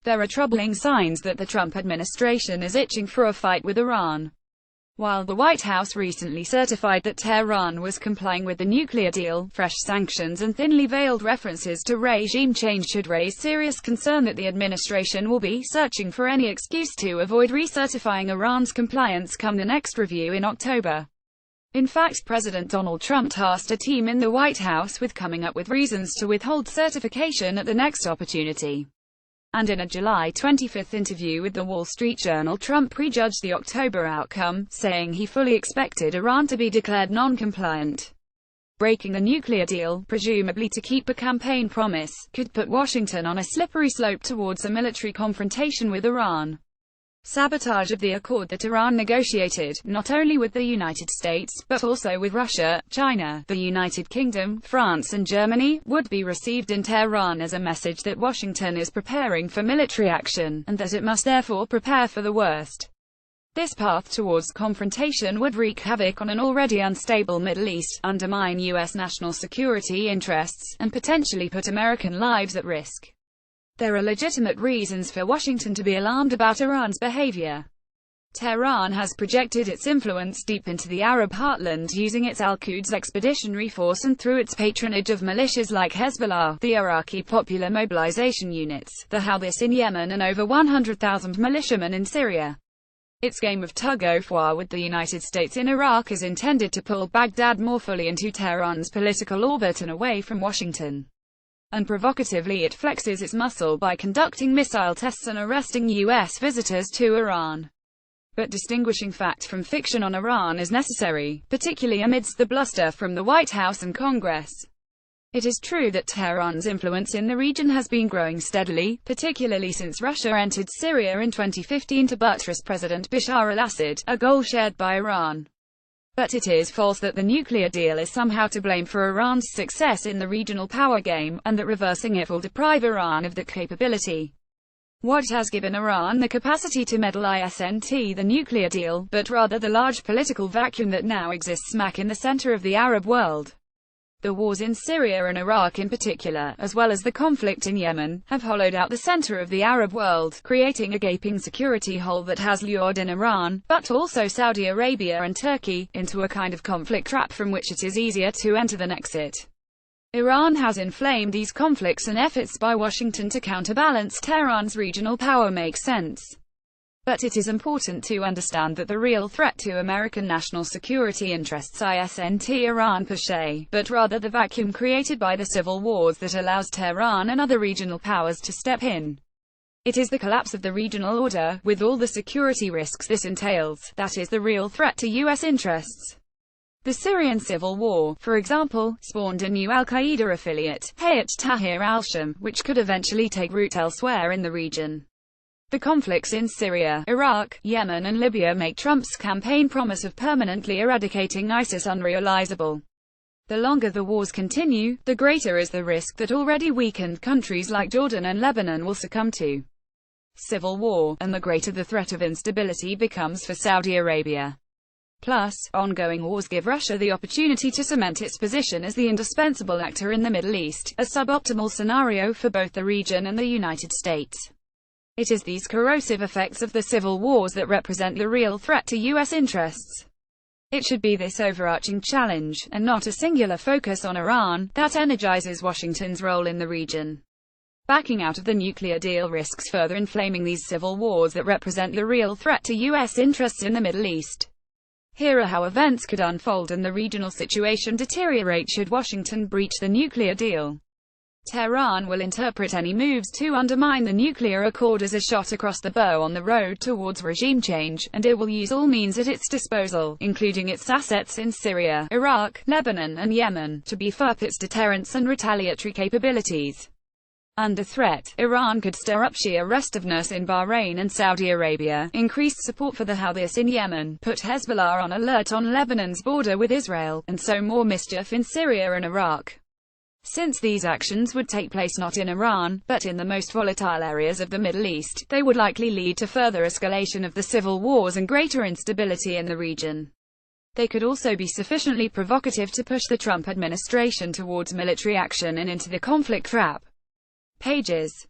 There are troubling signs that the Trump administration is itching for a fight with Iran. While the White House recently certified that Tehran was complying with the nuclear deal, fresh sanctions and thinly veiled references to regime change should raise serious concern that the administration will be searching for any excuse to avoid recertifying Iran's compliance come the next review in October. In fact, President Donald Trump tasked a team in the White House with coming up with reasons to withhold certification at the next opportunity. And in a July 25 interview with The Wall Street Journal, Trump prejudged the October outcome, saying he fully expected Iran to be declared non-compliant. Breaking the nuclear deal, presumably to keep a campaign promise, could put Washington on a slippery slope towards a military confrontation with Iran. Sabotage of the accord that Iran negotiated, not only with the United States, but also with Russia, China, the United Kingdom, France and Germany, would be received in Tehran as a message that Washington is preparing for military action, and that it must therefore prepare for the worst. This path towards confrontation would wreak havoc on an already unstable Middle East, undermine U.S. national security interests, and potentially put American lives at risk. There are legitimate reasons for Washington to be alarmed about Iran's behavior. Tehran has projected its influence deep into the Arab heartland using its Al-Quds expeditionary force and through its patronage of militias like Hezbollah, the Iraqi Popular Mobilization Units, the Houthis in Yemen and over 100,000 militiamen in Syria. Its game of tug-of-war with the United States in Iraq is intended to pull Baghdad more fully into Tehran's political orbit and away from Washington. And provocatively it flexes its muscle by conducting missile tests and arresting U.S. visitors to Iran. But distinguishing fact from fiction on Iran is necessary, particularly amidst the bluster from the White House and Congress. It is true that Tehran's influence in the region has been growing steadily, particularly since Russia entered Syria in 2015 to buttress President Bashar al-Assad, a goal shared by Iran. But it is false that the nuclear deal is somehow to blame for Iran's success in the regional power game, and that reversing it will deprive Iran of that capability. What has given Iran the capacity to meddle isn't the nuclear deal, but rather the large political vacuum that now exists smack in the center of the Arab world. The wars in Syria and Iraq in particular, as well as the conflict in Yemen, have hollowed out the center of the Arab world, creating a gaping security hole that has lured in Iran, but also Saudi Arabia and Turkey, into a kind of conflict trap from which it is easier to enter than exit. Iran has inflamed these conflicts, and efforts by Washington to counterbalance Tehran's regional power make sense. But it is important to understand that the real threat to American national security interests isn't Iran per se, but rather the vacuum created by the civil wars that allows Tehran and other regional powers to step in. It is the collapse of the regional order, with all the security risks this entails, that is the real threat to U.S. interests. The Syrian civil war, for example, spawned a new al-Qaeda affiliate, Hayat Tahrir al-Sham, which could eventually take root elsewhere in the region. The conflicts in Syria, Iraq, Yemen and Libya make Trump's campaign promise of permanently eradicating ISIS unrealizable. The longer the wars continue, the greater is the risk that already weakened countries like Jordan and Lebanon will succumb to civil war, and the greater the threat of instability becomes for Saudi Arabia. Plus, ongoing wars give Russia the opportunity to cement its position as the indispensable actor in the Middle East, a suboptimal scenario for both the region and the United States. It is these corrosive effects of the civil wars that represent the real threat to U.S. interests. It should be this overarching challenge, and not a singular focus on Iran, that energizes Washington's role in the region. Backing out of the nuclear deal risks further inflaming these civil wars that represent the real threat to U.S. interests in the Middle East. Here are how events could unfold and the regional situation deteriorate should Washington breach the nuclear deal. Tehran will interpret any moves to undermine the nuclear accord as a shot across the bow on the road towards regime change, and it will use all means at its disposal, including its assets in Syria, Iraq, Lebanon and Yemen, to beef up its deterrence and retaliatory capabilities. Under threat, Iran could stir up Shia restiveness in Bahrain and Saudi Arabia, increased support for the Houthis in Yemen, put Hezbollah on alert on Lebanon's border with Israel, and sow more mischief in Syria and Iraq. Since these actions would take place not in Iran, but in the most volatile areas of the Middle East, they would likely lead to further escalation of the civil wars and greater instability in the region. They could also be sufficiently provocative to push the Trump administration towards military action and into the conflict trap. Pages